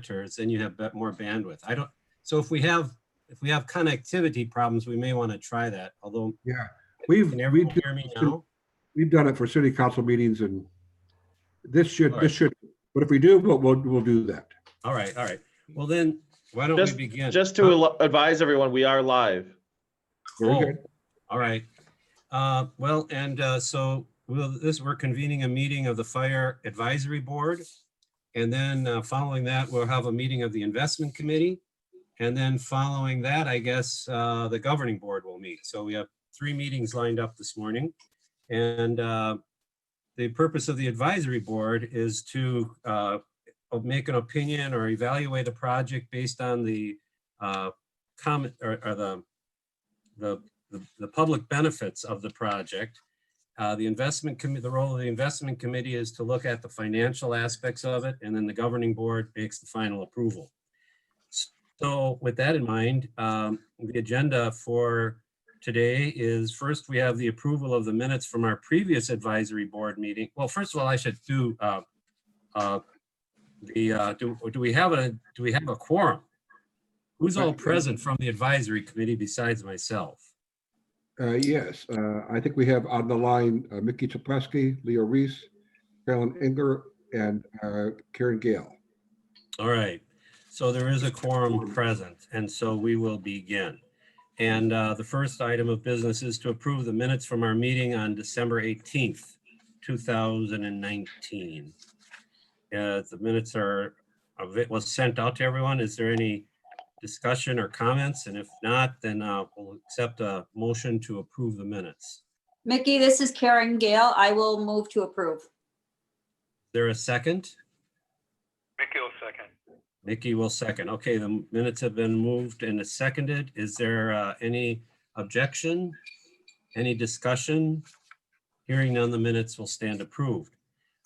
monitors, then you have more bandwidth. So if we have connectivity problems, we may want to try that. Although, yeah, can everyone hear me now? we've done it for city council meetings, and this should, Right. but if we do, we'll do that. All right. Well, then why don't we begin? Just to advise everyone, we are live. Very good. All right. Well, and so we're convening a meeting of the Fire Advisory Board. And then following that, we'll have a meeting of the Investment Committee. And then following that, I guess the Governing Board will meet. So we have 3 meetings lined up this morning. And the purpose of the Advisory Board is to make an opinion or evaluate a project based on the comment or the public benefits of the project. The Investment Committee, the role of the Investment Committee is to look at the financial aspects of it, and then the Governing Board makes the final approval. So with that in mind, the agenda for today is, first we have the approval of the minutes from our previous Advisory Board meeting. Well, first of all, I should do do we have a quorum? Who's all present from the Advisory Committee besides myself? Yes, I think we have on the line Mickey Toplewski, Leo Reese, Carolyn Engler, and Karen Gale. All right, so there is a quorum present, and so we will begin. And the first item of business is to approve the minutes from our meeting on December 18th, 2019. The minutes was sent out to everyone. Is there any discussion or comments? And if not, then we'll accept a motion to approve the minutes. Mickey, this is Karen Gale. I will move to approve. Is there a second? Mickey will second. Mickey will second. Okay, the minutes have been moved and seconded. Is there any objection? Any discussion? Hearing none, the minutes will stand approved.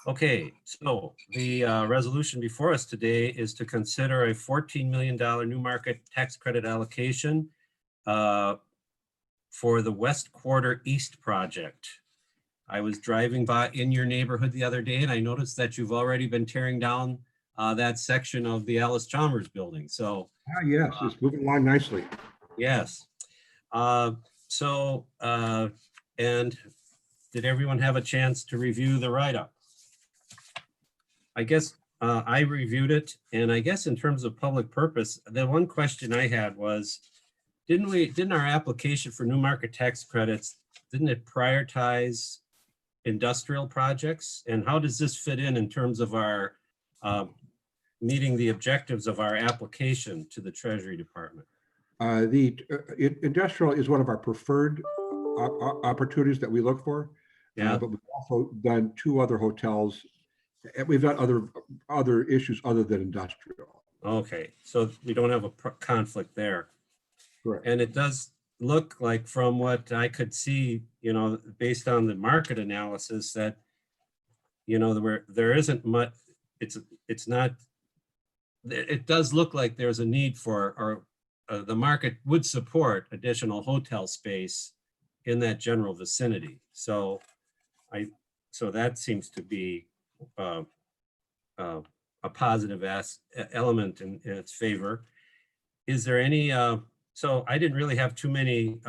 Okay, so the resolution before us today is to consider a $14 million new market tax credit allocation for the West Quarter East project. I was driving by in your neighborhood the other day, and I noticed that you've already been tearing down that section of the Alice Chalmers building. So Yes, it's moving along nicely. yes. And did everyone have a chance to review the write-up? I guess I reviewed it, and I guess in terms of public purpose, the one question I had was, didn't our application for new market tax credits, didn't it prioritize industrial projects? And how does this fit in terms of our meeting the objectives of our application to the Treasury Department? Industrial is one of our preferred opportunities that we look for. Yeah. But we've also done 2 other hotels. And we've got other issues other than industrial. Okay, so we don't have a conflict there. Correct. And it does look like, from what I could see, based on the market analysis, that, there isn't much, it's not, it does look like there's a need for, or the market would support additional hotel space in that general vicinity. So that seems to be a positive element in its favor. Is there any, so I didn't really have too many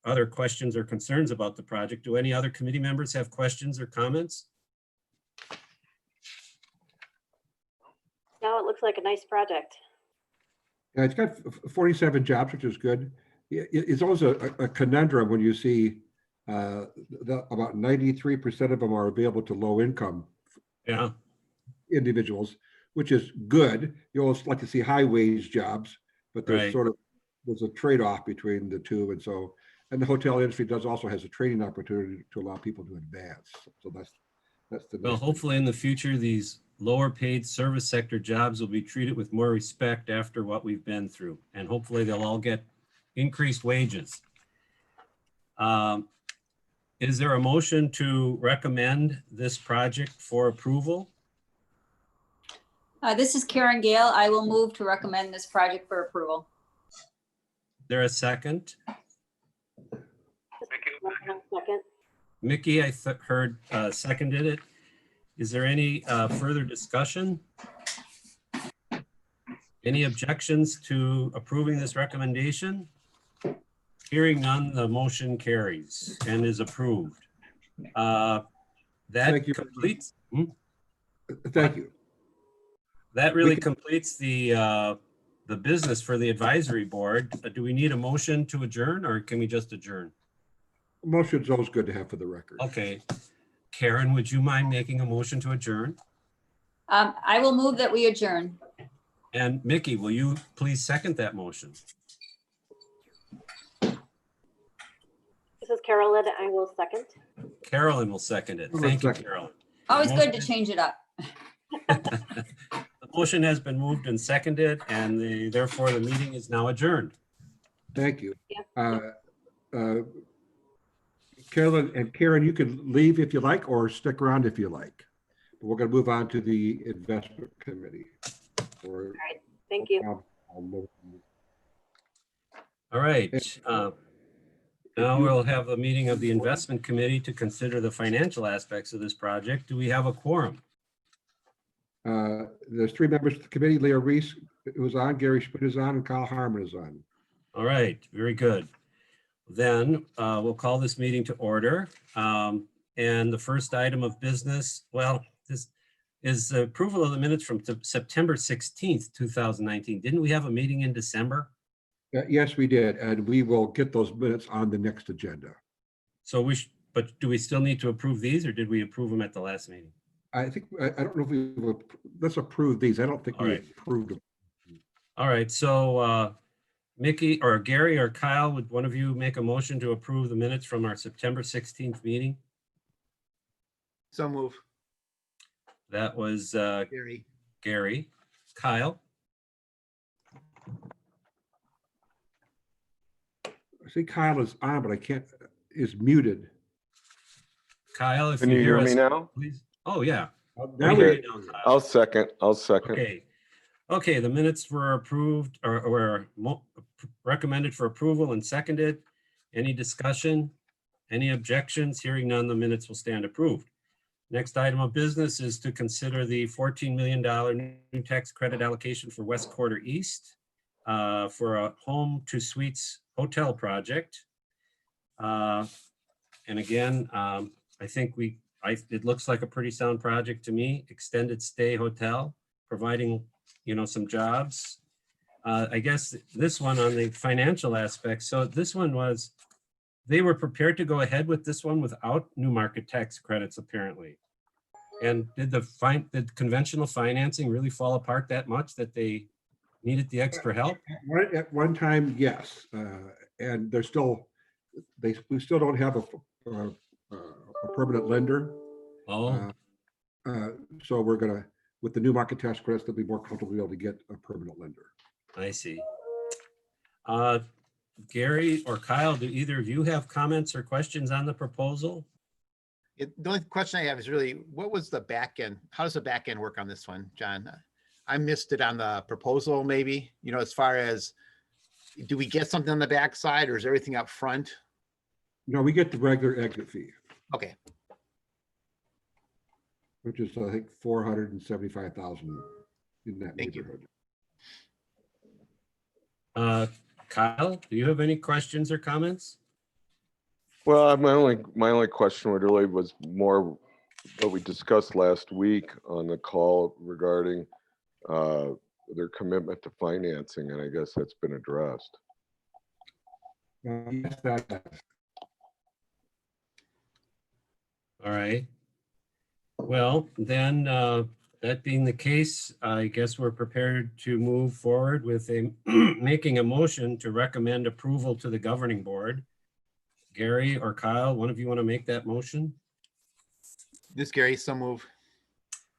other questions or concerns about the project. Do any other committee members have questions or comments? No, it looks like a nice project. Yeah, it's got 47 jobs, which is good. It's always a conundrum when you see about 93% of them are available to low income individuals, which is good. You always like to see high wage jobs, but there's there's a trade-off between the two. And the hotel industry also has a training opportunity to allow people to advance. So that's the well, hopefully in the future, these lower paid service sector jobs will be treated with more respect after what we've been through, and hopefully they'll all get increased wages. Is there a motion to recommend this project for approval? This is Karen Gale. I will move to recommend this project for approval. Is there a second? Second. Mickey, I heard seconded it. Is there any further discussion? Any objections to approving this recommendation? Hearing none, the motion carries and is approved. That Thank you. completes, Thank you. that really completes the business for the advisory board. Do we need a motion to adjourn or can we just adjourn? Motion's always good to have for the record. Okay. Karen, would you mind making a motion to adjourn? I will move that we adjourn. And Mickey, will you please second that motion? This is Carolyn. I will second. Carolyn will second it. I'll Thank you, second. Carolyn. Always good to change it up. The motion has been moved and seconded, and therefore the meeting is now adjourned. Thank you. Yeah. Carolyn and Karen, you can leave if you like or stick around if you like. But we're going to move on to the investment committee. Thank you. All right. Now we'll have a meeting of the investment committee to consider the financial aspects of this project. Do we have a quorum? There's 3 members of the committee. Leah Reese was on, Gary Schmidt is on, and Kyle Harmon is on. All right, very good. Then we'll call this meeting to order. And the first item of business, well, this is the approval of the minutes from September 16th, 2019. Didn't we have a meeting in December? Yes, we did. And we will get those minutes on the next agenda. So but do we still need to approve these or did we approve them at the last meeting? I think, I don't know if we will, let's approve these. I don't think All we right. approved them. All right, so Mickey or Gary or Kyle, would one of you make a motion to approve the minutes from our September 16th meeting? So move, That was Gary. Gary. Kyle? I see Kyle is on, but I can't, is muted. Kyle, if Can you you hear hear us, me now? please. Oh, yeah. Now We we- hear you now, Kyle. I'll second. Okay. Okay, the minutes were approved or were recommended for approval and seconded. Any discussion? Any objections? Hearing none, the minutes will stand approved. Next item of business is to consider the $14 million new tax credit allocation for West Quarter East for a home to suites hotel project. And again, I think it looks like a pretty sound project to me. Extended stay hotel, providing, some jobs. I guess this one on the financial aspect. So this one was, they were prepared to go ahead with this one without new market tax credits, apparently. And did the conventional financing really fall apart that much that they needed the extra help? At one time, yes. And we still don't have a permanent lender. Oh, So we're gonna, with the new market tax credits, they'll be more comfortable to be able to get a permanent lender. I see. Gary or Kyle, do either of you have comments or questions on the proposal? The only question I have is really, what was the back end? How does the back end work on this one, John? I missed it on the proposal, maybe, as far as, do we get something on the backside or is everything up front? No, we get the regular exit fee, Okay, which is, I think, 475,000 in that Thank you. neighborhood. Kyle, do you have any questions or comments? Well, my only question really was more what we discussed last week on the call regarding their commitment to financing, and I guess that's been addressed. Yes, that- All right. Well, then, that being the case, I guess we're prepared to move forward with making a motion to recommend approval to the governing board. Gary or Kyle, one of you want to make that motion? this Gary, so move.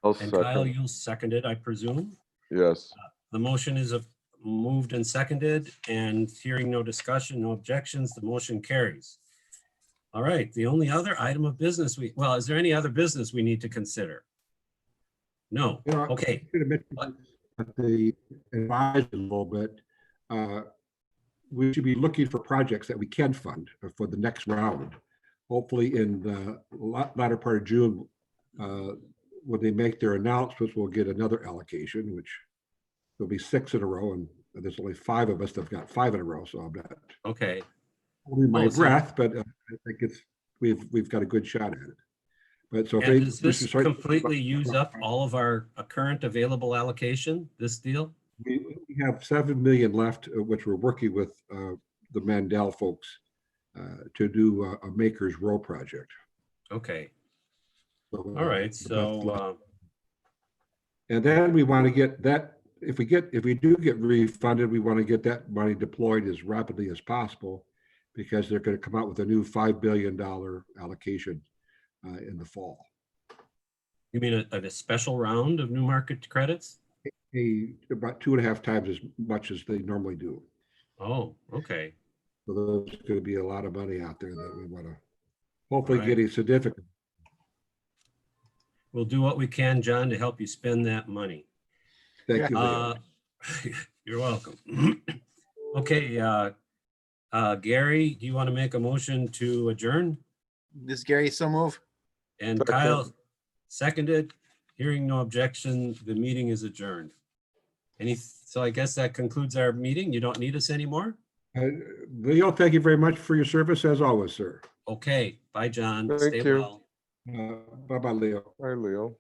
I'll And Kyle, second. you'll second it, I presume? Yes. The motion is moved and seconded, and hearing no discussion, no objections, the motion carries. All right, the only other item of business is there any other business we need to consider? No, You know, okay. I should have mentioned that the advisor a little bit. We should be looking for projects that we can fund for the next round. Hopefully in the latter part of June, when they make their announcements, we'll get another allocation, which there'll be 6 in a row, and there's only 5 of us that've got 5 in a row. So I'm not Okay, holding my Oh, so- breath, but I think we've got a good shot at it. But so if and they, does this Mr. Sawyer- completely use up all of our current available allocation, this deal? we have 7 million left, which we're working with the Mandel folks to do a Maker's Row project. Okay, So, all right, so, and then we want to get that, if we do get refunded, we want to get that money deployed as rapidly as possible, because they're going to come out with a new $5 billion allocation in the fall. you mean a special round of new market credits? About 2.5 times as much as they normally do. Oh, okay. So there's going to be a lot of money out there that we want to hopefully Right. get a significant. We'll do what we can, John, to help you spend that money. Thank you, Leo. You're welcome. Okay, Gary, do you want to make a motion to adjourn? This is Gary, so move. And Second. Kyle seconded. Hearing no objection, the meeting is adjourned. So I guess that concludes our meeting. You don't need us anymore? Leo, thank you very much for your service as always, sir. Okay, bye, John. Thank Stay you. well. Bye-bye, Leo. Hi, Leo.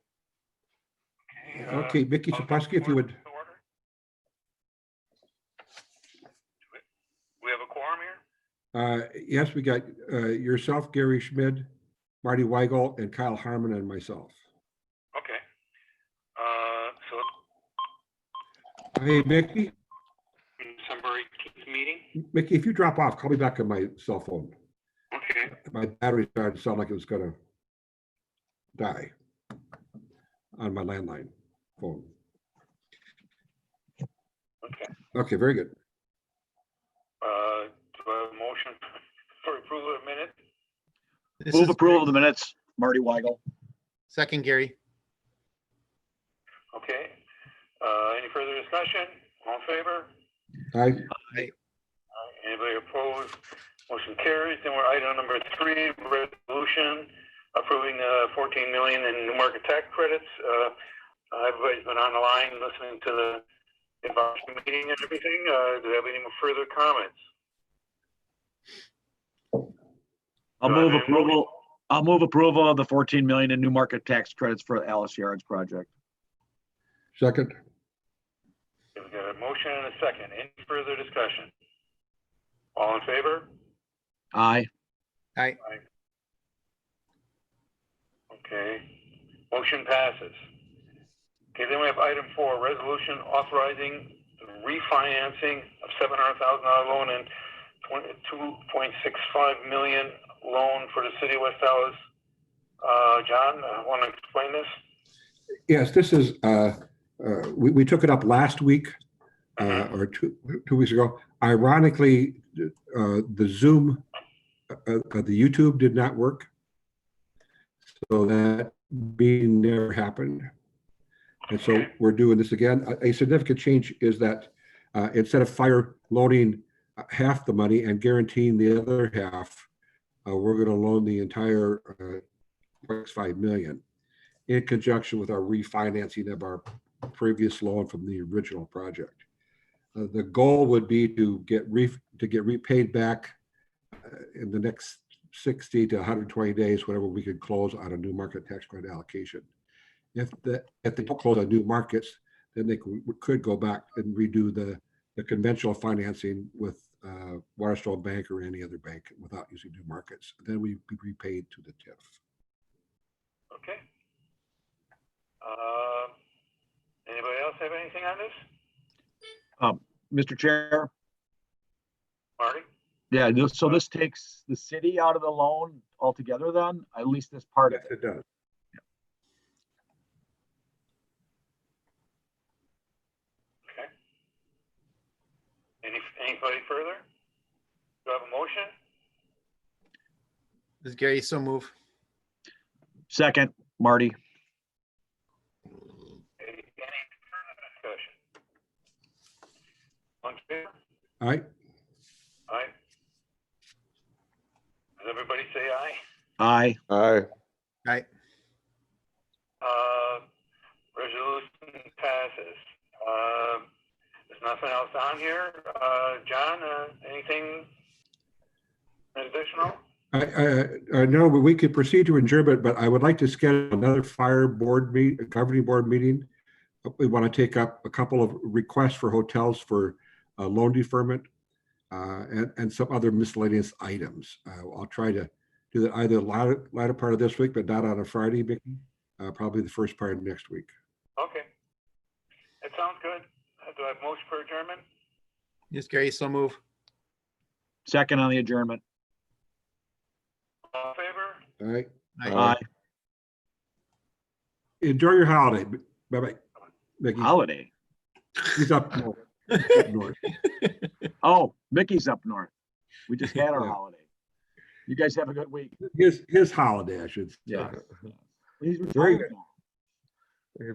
Okay, Mickey Sapusky, if you would. We have a quorum here? Yes, we got yourself, Gary Schmid, Marty Weigel, and Kyle Harmon, and myself. Okay. So Hey, Mickey, December 18th meeting? Mickey, if you drop off, call me back on my cell phone. Okay. My battery started to sound like it was gonna die on my landline phone. Okay. Okay, very good. Do I have a motion for approval of minutes? This Move is approval of the minutes, Marty Weigel. Second, Gary. Okay. Any further discussion? All in favor? Anybody opposed? Motion carries. Then we're item number 3, resolution approving 14 million in new market tax credits. Everybody's been on the line listening to the advisory meeting and everything. Do they have any further comments? I'll Do I move have a approval. I'll move approval of the 14 million in new market tax credits for Alice Yards project. Second, We've got a motion and a second. Any further discussion? All in favor? Aye. Aye. Okay. Motion passes. Okay, then we have item 4, resolution authorizing refinancing of $700,000 loan and 2.65 million loan for the city of West Dallas. John, want to explain this? yes, this is, we took it up last week or two weeks ago. Ironically, the Zoom, the YouTube did not work. So that meeting never happened. And so we're doing this again. A significant change is that instead of fire loaning half the money and guaranteeing the other half, we're going to loan the entire 5 million in conjunction with our refinancing of our previous loan from the original project. The goal would be to get repaid back in the next 60 to 120 days, whenever we could close on a new market tax credit allocation. If they don't close on new markets, then they could go back and redo the conventional financing with Waterstone Bank or any other bank without using new markets. Then we'd be repaid to the TIF. Okay. Anybody else have anything on this? Mr. Chair. Marty? Yeah, so this takes the city out of the loan altogether then, at least this part of Yes, it. it does. Okay. Anybody further? Do I have a motion? This is Gary, so move. Second, Marty. Any further discussion? On favor? All right. Aye. Does everybody say aye? Aye. Aye. Aye. Resolution passes. nothing else on here. John, anything additional? I know we could proceed to adjournment, but I would like to schedule another governing board meeting. We want to take up a couple of requests for hotels for loan deferment and some other miscellaneous items. I'll try to do that either latter part of this week, but not on a Friday, Mickey. Probably the first part of next week. Okay. That sounds good. Do I have motion for adjournment? Yes, Gary, so move. Second on the adjournment. All in favor? All right. Aye. Aye. Enjoy your holiday. Bye-bye. Mickey. Holiday. He's up north. Up north. Oh, Mickey's up north. We just had our Yeah. holiday. You guys have a good week. His holiday, I should say. Yeah. He's Very retired good. now.